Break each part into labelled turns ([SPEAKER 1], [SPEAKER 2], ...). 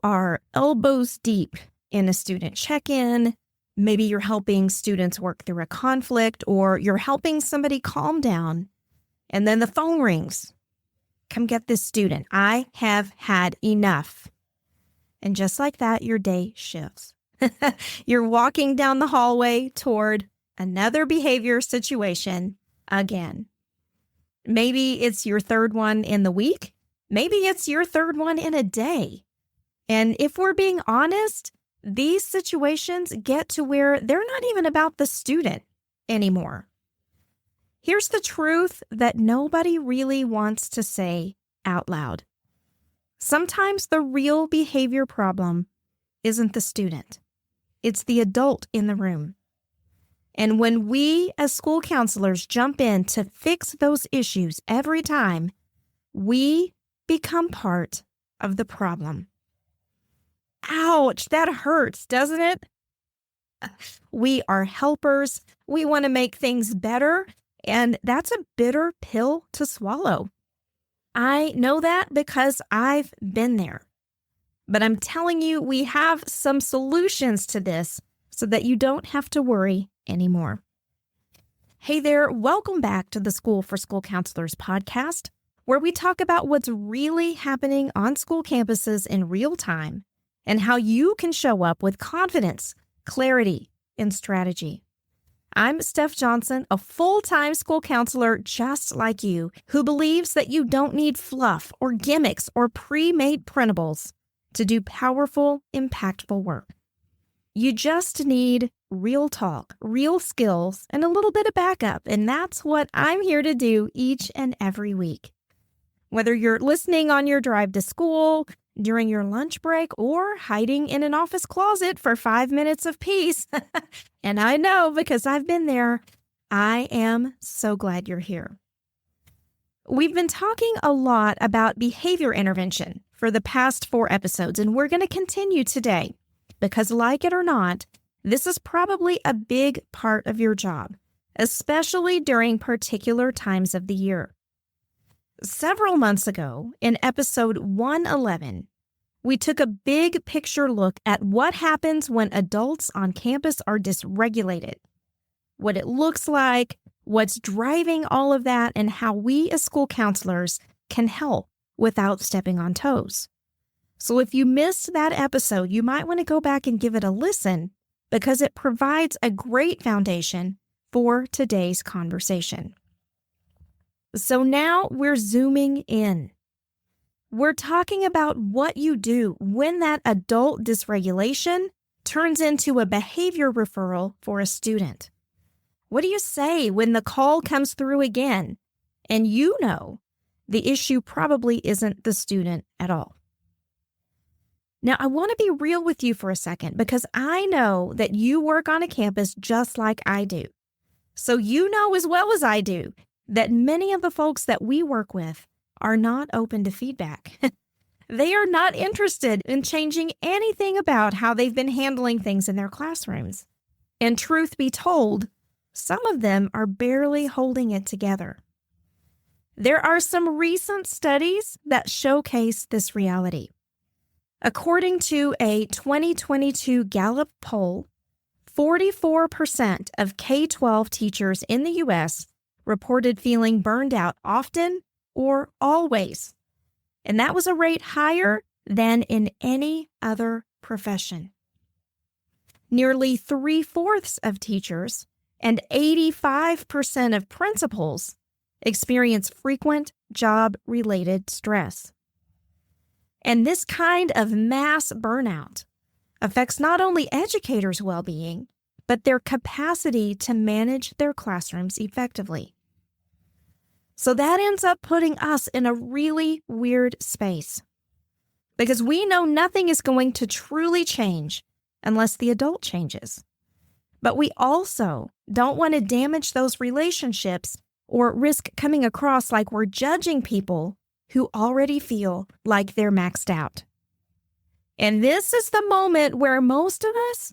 [SPEAKER 1] are elbows deep in a student check-in. Maybe you're helping students work through a conflict, or you're helping somebody calm down, and then the phone rings. Come get this student. I have had enough. And just like that, your day shifts. You're walking down the hallway toward another behavior situation again. Maybe it's your third one in the week. Maybe it's your third one in a day. And if we're being honest, these situations get to where they're not even about the student anymore. Here's the truth that nobody really wants to say out loud. Sometimes the real behavior problem isn't the student. It's the adult in the room. And when we as school counselors jump in to fix those issues every time, we become part of the problem. Ouch, that hurts, doesn't it? We are helpers. We want to make things better, and that's a bitter pill to swallow. I know that because I've been there. But I'm telling you, we have some solutions to this so that you don't have to worry anymore. Hey there, welcome back to the School for School Counselors podcast, where we talk about what's really happening on school campuses in real time and how you can show up with confidence, clarity, and strategy. I'm Steph Johnson, a full-time school counselor just like you, who believes that you don't need fluff or gimmicks or pre-made printables to do powerful, impactful work. You just need real talk, real skills, and a little bit of backup, and that's what I'm here to do each and every week. Whether you're listening on your drive to school, during your lunch break, or hiding in an office closet for 5 minutes of peace, and I know because I've been there, I am so glad you're here. We've been talking a lot about behavior intervention for the past 4 episodes, and we're going to continue today because, like it or not, this is probably a big part of your job, especially during particular times of the year. Several months ago, in episode 111, we took a big picture look at what happens when adults on campus are dysregulated, what it looks like, what's driving all of that, and how we as school counselors can help without stepping on toes. So if you missed that episode, you might want to go back and give it a listen because it provides a great foundation for today's conversation. So now we're zooming in. We're talking about what you do when that adult dysregulation turns into a behavior referral for a student. What do you say when the call comes through again and you know the issue probably isn't the student at all? Now, I want to be real with you for a second because I know that you work on a campus just like I do. So you know as well as I do that many of the folks that we work with are not open to feedback. They are not interested in changing anything about how they've been handling things in their classrooms. And truth be told, some of them are barely holding it together. There are some recent studies that showcase this reality. According to a 2022 Gallup poll, 44% of K-12 teachers in the U.S. reported feeling burned out often or always. And that was a rate higher than in any other profession. Nearly 3/4 of teachers and 85% of principals experience frequent job-related stress. And this kind of mass burnout affects not only educators' well-being, but their capacity to manage their classrooms effectively. So that ends up putting us in a really weird space because we know nothing is going to truly change unless the adult changes. But we also don't want to damage those relationships or risk coming across like we're judging people who already feel like they're maxed out. And this is the moment where most of us,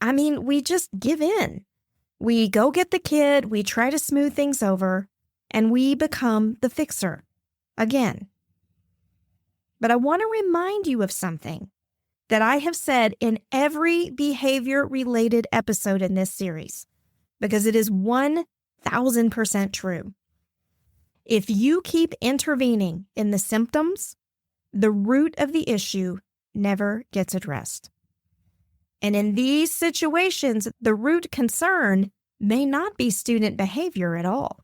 [SPEAKER 1] we just give in. We go get the kid, we try to smooth things over, and we become the fixer again. But I want to remind you of something that I have said in every behavior-related episode in this series, because it is 1,000% true. If you keep intervening in the symptoms, the root of the issue never gets addressed. And in these situations, the root concern may not be student behavior at all.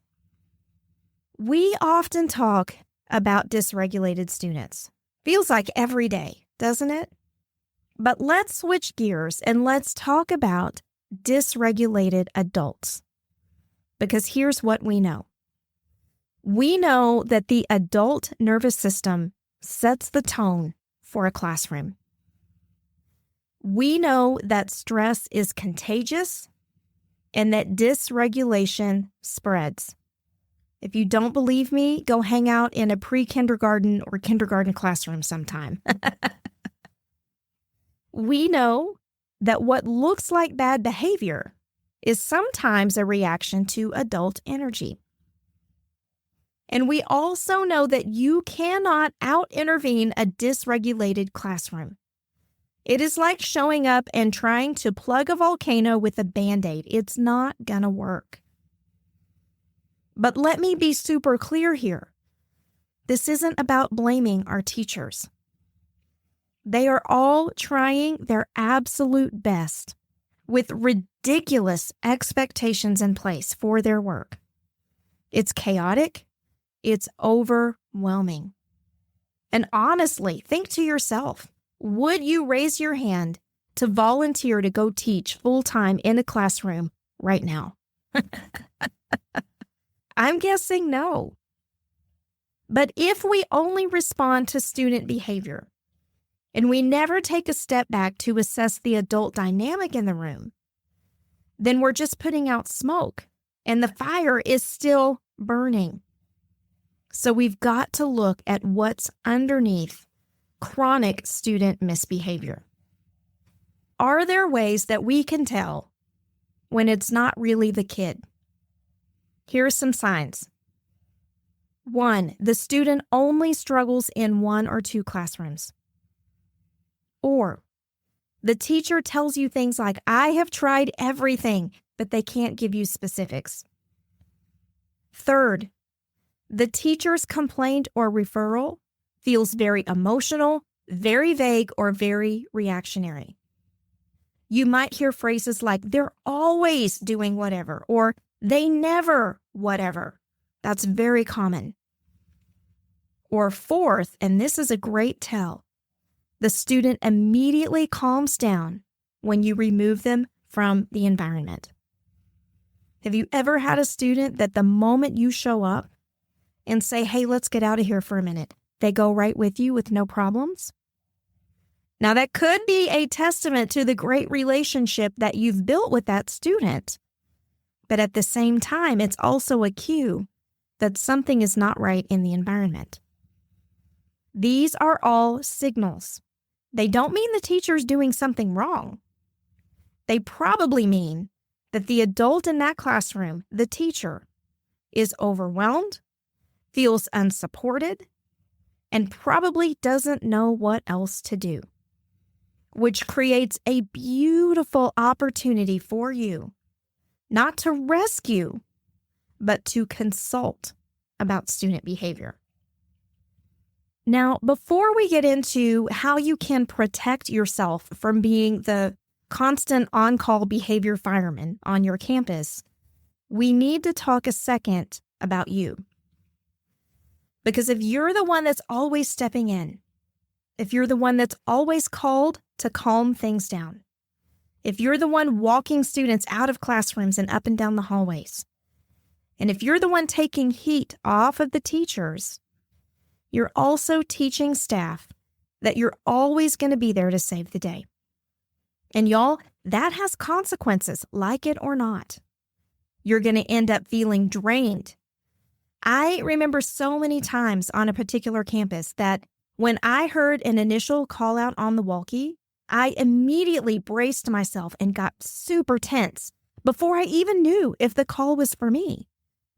[SPEAKER 1] We often talk about dysregulated students. Feels like every day, doesn't it? But let's switch gears and let's talk about dysregulated adults. Because here's what we know. We know that the adult nervous system sets the tone for a classroom. We know that stress is contagious and that dysregulation spreads. If you don't believe me, go hang out in a pre-kindergarten or kindergarten classroom sometime. We know that what looks like bad behavior is sometimes a reaction to adult energy. And we also know that you cannot out-intervene a dysregulated classroom. It is like showing up and trying to plug a volcano with a Band-Aid. It's not gonna work. But let me be super clear here. This isn't about blaming our teachers. They are all trying their absolute best with ridiculous expectations in place for their work. It's chaotic. It's overwhelming. And honestly, think to yourself, would you raise your hand to volunteer to go teach full-time in a classroom right now? I'm guessing no. But if we only respond to student behavior and we never take a step back to assess the adult dynamic in the room, then we're just putting out smoke and the fire is still burning. So we've got to look at what's underneath chronic student misbehavior. Are there ways that we can tell when it's not really the kid? Here are some signs. 1, the student only struggles in 1 or 2 classrooms. Or the teacher tells you things like, I have tried everything, but they can't give you specifics. 3rd, the teacher's complaint or referral feels very emotional, very vague, or very reactionary. You might hear phrases like, they're always doing whatever, or they never whatever. That's very common. Or 4th, and this is a great tell, the student immediately calms down when you remove them from the environment. Have you ever had a student that the moment you show up and say, hey, let's get out of here for a minute, they go right with you with no problems? Now, that could be a testament to the great relationship that you've built with that student. But at the same time, it's also a cue that something is not right in the environment. These are all signals. They don't mean the teacher's doing something wrong. They probably mean that the adult in that classroom, the teacher, is overwhelmed, feels unsupported, and probably doesn't know what else to do, which creates a beautiful opportunity for you, not to rescue, but to consult about student behavior. Now, before we get into how you can protect yourself from being the constant on-call behavior fireman on your campus, we need to talk a second about you. Because if you're the one that's always stepping in, if you're the one that's always called to calm things down, if you're the one walking students out of classrooms and up and down the hallways, and if you're the one taking heat off of the teachers, you're also teaching staff that you're always going to be there to save the day. And y'all, that has consequences, like it or not. You're going to end up feeling drained. I remember so many times on a particular campus that when I heard an initial call out on the walkie, I immediately braced myself and got super tense before I even knew if the call was for me,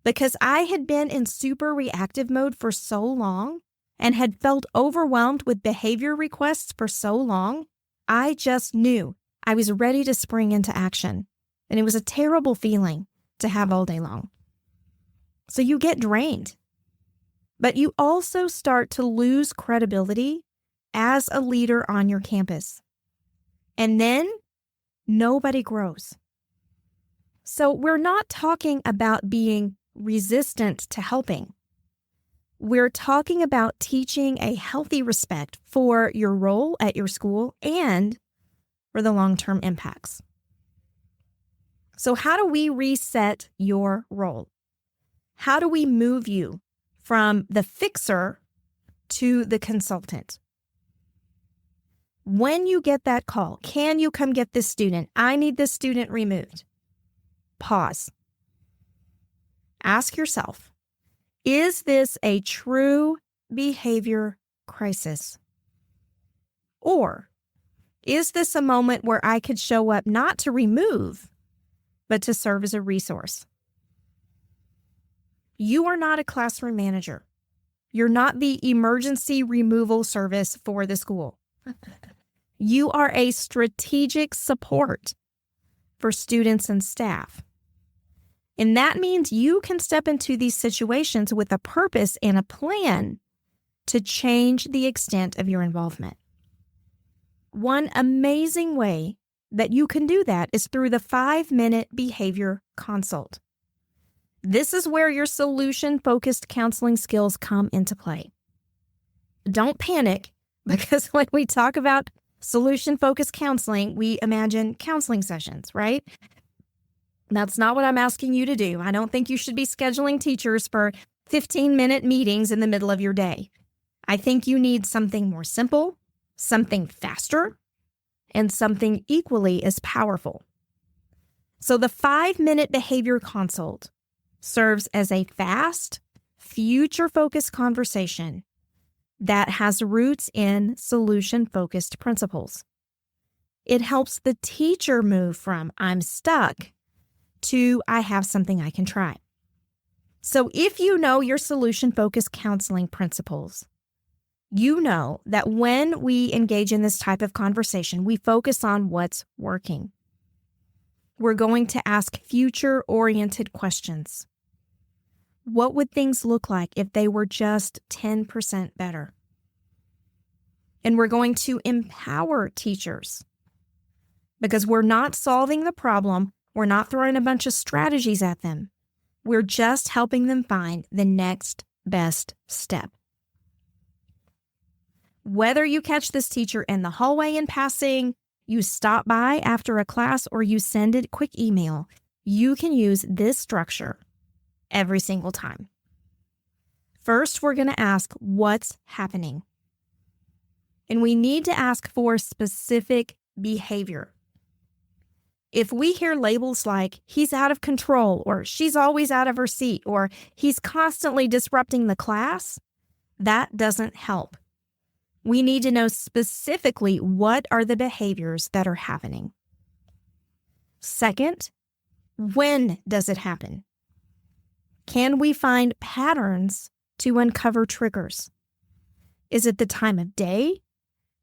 [SPEAKER 1] because I had been in super reactive mode for so long and had felt overwhelmed with behavior requests for so long, I just knew I was ready to spring into action. And it was a terrible feeling to have all day long. So you get drained, but you also start to lose credibility as a leader on your campus. And then nobody grows. So we're not talking about being resistant to helping. We're talking about teaching a healthy respect for your role at your school and for the long-term impacts. So how do we reset your role? How do we move you from the fixer to the consultant? When you get that call, can you come get this student? I need this student removed. Pause. Ask yourself, is this a true behavior crisis? Or is this a moment where I could show up not to remove, but to serve as a resource? You are not a classroom manager. You're not the emergency removal service for the school. You are a strategic support for students and staff. And that means you can step into these situations with a purpose and a plan to change the extent of your involvement. One amazing way that you can do that is through the 5-minute behavior consult. This is where your solution-focused counseling skills come into play. Don't panic, because when we talk about solution-focused counseling, we imagine counseling sessions, right? That's not what I'm asking you to do. I don't think you should be scheduling teachers for 15-minute meetings in the middle of your day. I think you need something more simple, something faster, and something equally as powerful. So the 5-minute behavior consult serves as a fast, future-focused conversation that has roots in solution-focused principles. It helps the teacher move from I'm stuck to I have something I can try. So if you know your solution-focused counseling principles, you know that when we engage in this type of conversation, we focus on what's working. We're going to ask future-oriented questions. What would things look like if they were just 10% better? And we're going to empower teachers because we're not solving the problem. We're not throwing a bunch of strategies at them. We're just helping them find the next best step. Whether you catch this teacher in the hallway in passing, you stop by after a class, or you send a quick email, you can use this structure every single time. First, we're going to ask what's happening. And we need to ask for specific behavior. If we hear labels like he's out of control, or she's always out of her seat, or he's constantly disrupting the class, that doesn't help. We need to know specifically what are the behaviors that are happening. Second, when does it happen? Can we find patterns to uncover triggers? Is it the time of day?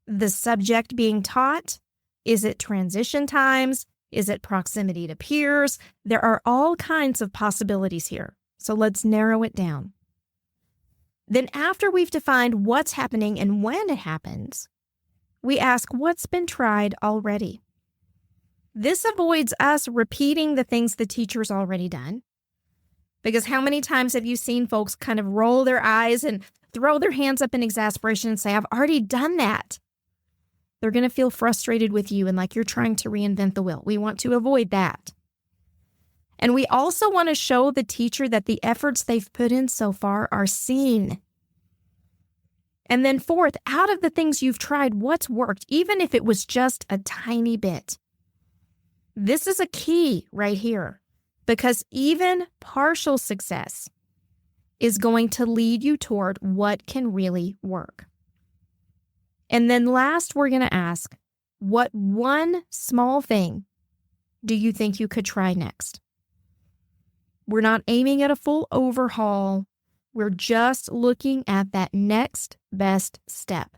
[SPEAKER 1] The subject being taught? Is it transition times? Is it proximity to peers? There are all kinds of possibilities here, so let's narrow it down. Then after we've defined what's happening and when it happens, we ask what's been tried already. This avoids us repeating the things the teacher's already done, because how many times have you seen folks kind of roll their eyes and throw their hands up in exasperation and say, I've already done that? They're going to feel frustrated with you and like you're trying to reinvent the wheel. We want to avoid that. And we also want to show the teacher that the efforts they've put in so far are seen. And then fourth, out of the things you've tried, what's worked, even if it was just a tiny bit. This is a key right here, because even partial success is going to lead you toward what can really work. And then last, we're going to ask, what one small thing do you think you could try next? We're not aiming at a full overhaul. We're just looking at that next best step.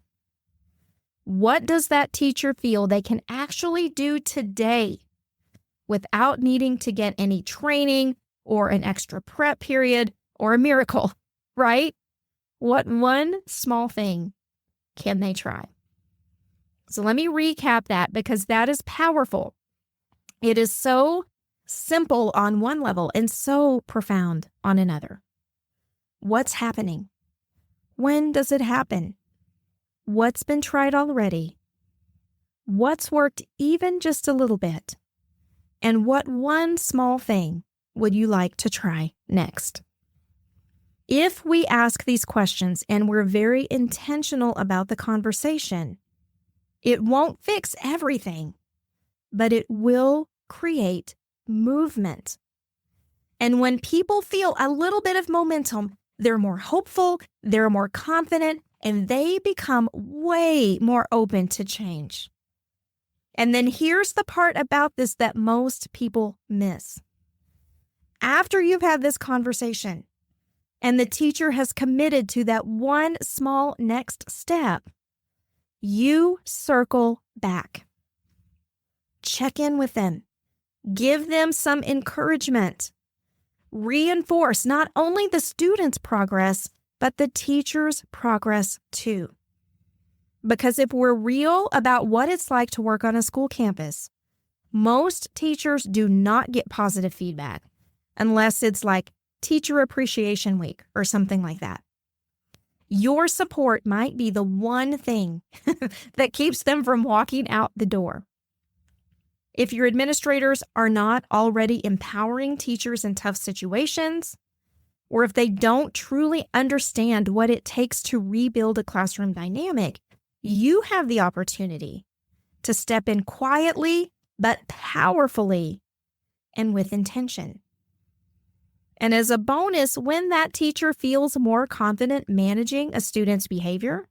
[SPEAKER 1] What does that teacher feel they can actually do today without needing to get any training or an extra prep period or a miracle, right? What one small thing can they try? So let me recap that, because that is powerful. It is so simple on one level and so profound on another. What's happening? When does it happen? What's been tried already? What's worked even just a little bit? And what one small thing would you like to try next? If we ask these questions and we're very intentional about the conversation, it won't fix everything, but it will create movement. And when people feel a little bit of momentum, they're more hopeful, they're more confident, and they become way more open to change. And then here's the part about this that most people miss. After you've had this conversation and the teacher has committed to that one small next step, you circle back. Check in with them. Give them some encouragement. Reinforce not only the student's progress, but the teacher's progress too. Because if we're real about what it's like to work on a school campus, most teachers do not get positive feedback unless it's like Teacher Appreciation Week or something like that. Your support might be the one thing that keeps them from walking out the door. If your administrators are not already empowering teachers in tough situations, or if they don't truly understand what it takes to rebuild a classroom dynamic, you have the opportunity to step in quietly but powerfully and with intention. And as a bonus, when that teacher feels more confident managing a student's behavior,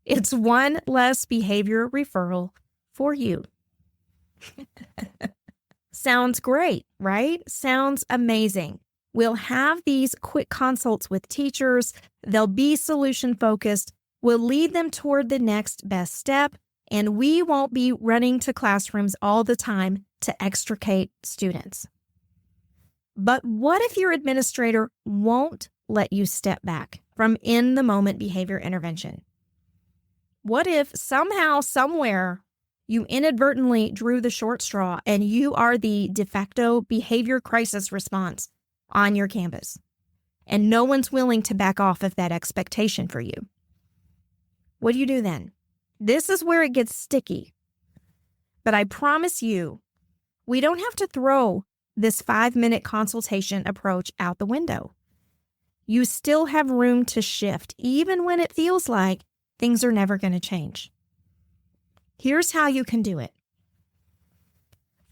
[SPEAKER 1] it's one less behavior referral for you. Sounds great, right? Sounds amazing. We'll have these quick consults with teachers. They'll be solution focused. We'll lead them toward the next best step, and we won't be running to classrooms all the time to extricate students. But what if your administrator won't let you step back from in-the-moment behavior intervention? What if somehow, somewhere, you inadvertently drew the short straw and you are the de facto behavior crisis response on your campus, and no one's willing to back off of that expectation for you? What do you do then? This is where it gets sticky. But I promise you, we don't have to throw this 5-minute consultation approach out the window. You still have room to shift, even when it feels like things are never going to change. Here's how you can do it.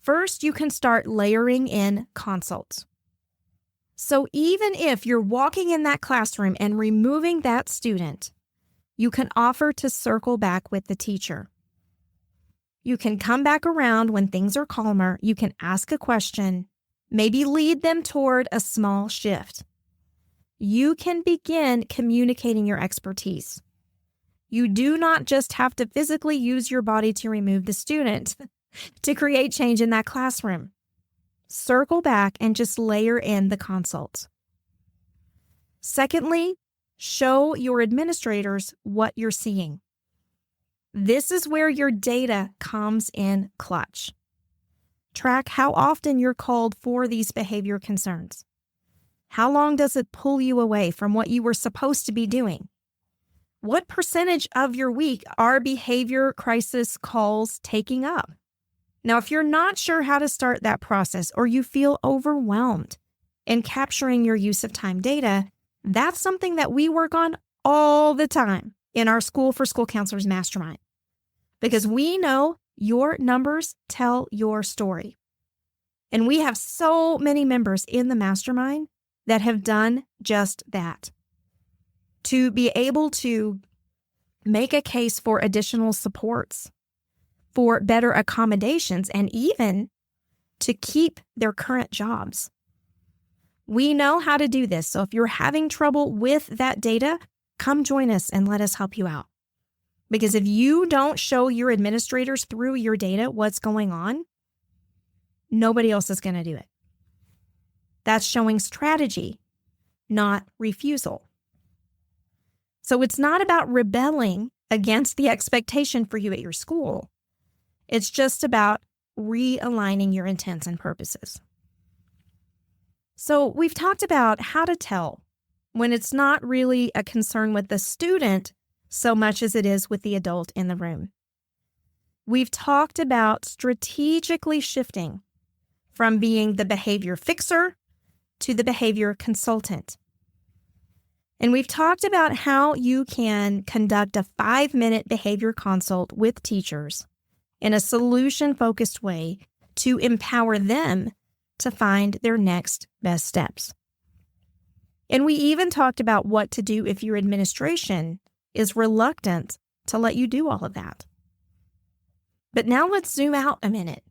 [SPEAKER 1] First, you can start layering in consults. So even if you're walking in that classroom and removing that student, you can offer to circle back with the teacher. You can come back around when things are calmer. You can ask a question, maybe lead them toward a small shift. You can begin communicating your expertise. You do not just have to physically use your body to remove the student to create change in that classroom. Circle back and just layer in the consults. Secondly, show your administrators what you're seeing. This is where your data comes in clutch. Track how often you're called for these behavior concerns. How long does it pull you away from what you were supposed to be doing? What percentage of your week are behavior crisis calls taking up? Now, if you're not sure how to start that process, or you feel overwhelmed in capturing your use of time data, that's something that we work on all the time in our School for School Counselors Mastermind, because we know your numbers tell your story. And we have so many members in the mastermind that have done just that. To be able to make a case for additional supports, for better accommodations, and even to keep their current jobs. We know how to do this. So if you're having trouble with that data, come join us and let us help you out. Because if you don't show your administrators through your data what's going on, nobody else is going to do it. That's showing strategy, not refusal. So it's not about rebelling against the expectation for you at your school. It's just about realigning your intents and purposes. So we've talked about how to tell when it's not really a concern with the student so much as it is with the adult in the room. We've talked about strategically shifting from being the behavior fixer to the behavior consultant. And we've talked about how you can conduct a 5-minute behavior consult with teachers in a solution-focused way to empower them to find their next best steps. And we even talked about what to do if your administration is reluctant to let you do all of that. But now let's zoom out a minute.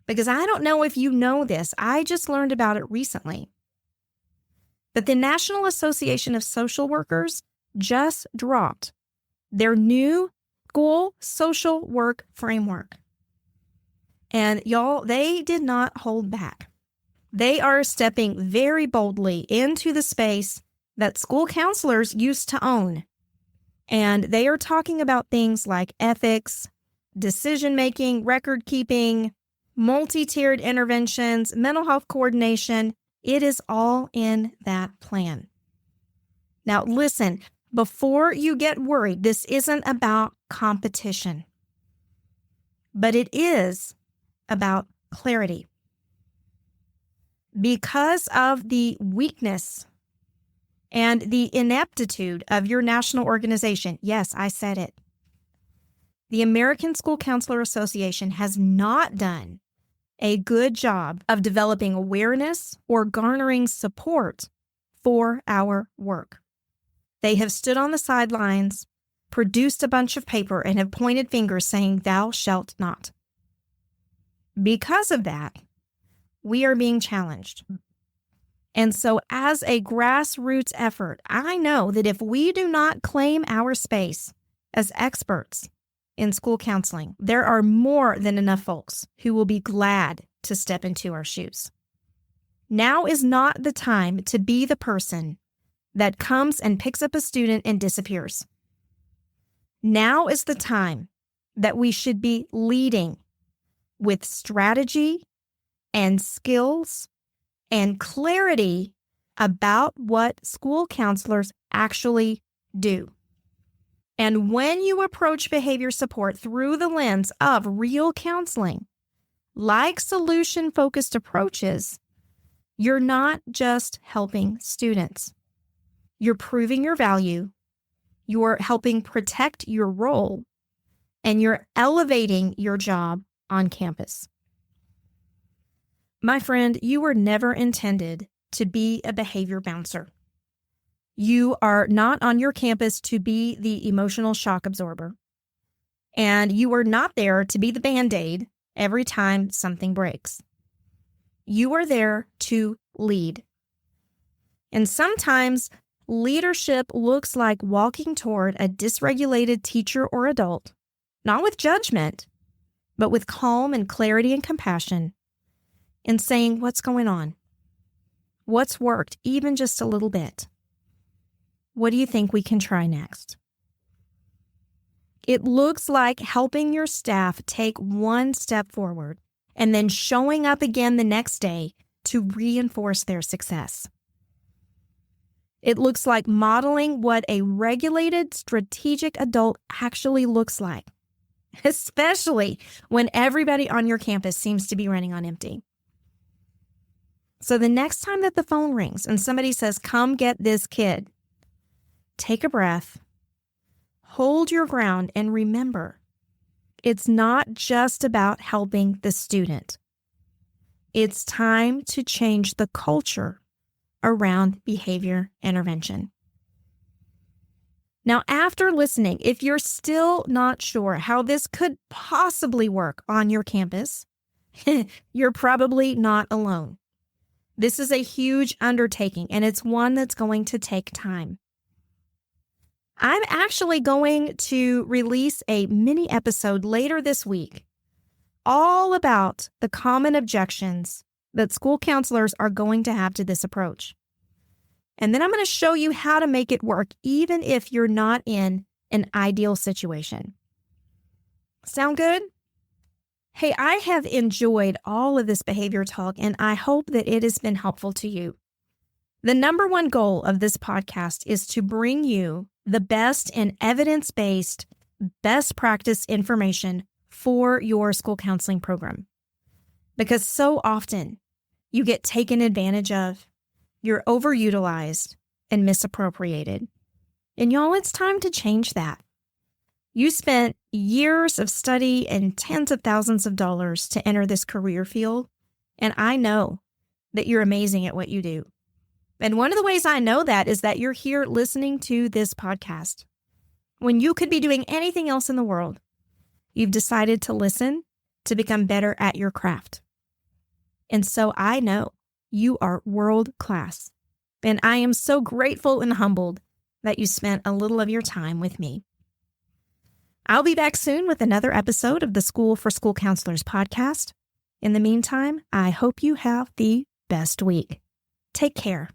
[SPEAKER 1] Because I don't know if you know this, I just learned about it recently. But the National Association of Social Workers just dropped their new school social work framework. And y'all, they did not hold back. They are stepping very boldly into the space that school counselors used to own. And they are talking about things like ethics, decision-making, record-keeping, multi-tiered interventions, mental health coordination. It is all in that plan. Now, listen, before you get worried, this isn't about competition, but it is about clarity. Because of the weakness and the ineptitude of your national organization, yes, I said it, the American School Counselor Association has not done a good job of developing awareness or garnering support for our work. They have stood on the sidelines, produced a bunch of paper, and have pointed fingers saying, "Thou shalt not." Because of that, we are being challenged. And so as a grassroots effort, I know that if we do not claim our space as experts in school counseling, there are more than enough folks who will be glad to step into our shoes. Now is not the time to be the person that comes and picks up a student and disappears. Now is the time that we should be leading with strategy and skills and clarity about what school counselors actually do. And when you approach behavior support through the lens of real counseling, like solution-focused approaches, you're not just helping students. You're proving your value, you're helping protect your role, and you're elevating your job on campus. My friend, you were never intended to be a behavior bouncer. You are not on your campus to be the emotional shock absorber. And you are not there to be the Band-Aid every time something breaks. You are there to lead. And sometimes leadership looks like walking toward a dysregulated teacher or adult, not with judgment, but with calm and clarity and compassion, and saying, "What's going on? What's worked, even just a little bit? What do you think we can try next?" It looks like helping your staff take one step forward and then showing up again the next day to reinforce their success. It looks like modeling what a regulated, strategic adult actually looks like, especially when everybody on your campus seems to be running on empty. So the next time that the phone rings and somebody says, "Come get this kid," take a breath, hold your ground, and remember, it's not just about helping the student. It's time to change the culture around behavior intervention. Now, after listening, if you're still not sure how this could possibly work on your campus, you're probably not alone. This is a huge undertaking, and it's one that's going to take time. I'm actually going to release a mini episode later this week all about the common objections that school counselors are going to have to this approach. And then I'm going to show you how to make it work, even if you're not in an ideal situation. Sound good? Hey, I have enjoyed all of this behavior talk, and I hope that it has been helpful to you. The number one goal of this podcast is to bring you the best and evidence-based, best practice information for your school counseling program. Because so often you get taken advantage of, you're overutilized and misappropriated. And y'all, it's time to change that. You spent years of study and tens of thousands of dollars to enter this career field, and I know that you're amazing at what you do. And one of the ways I know that is that you're here listening to this podcast. When you could be doing anything else in the world, you've decided to listen to become better at your craft. And so I know you are world class, and I am so grateful and humbled that you spent a little of your time with me. I'll be back soon with another episode of the School for School Counselors podcast. In the meantime, I hope you have the best week. Take care.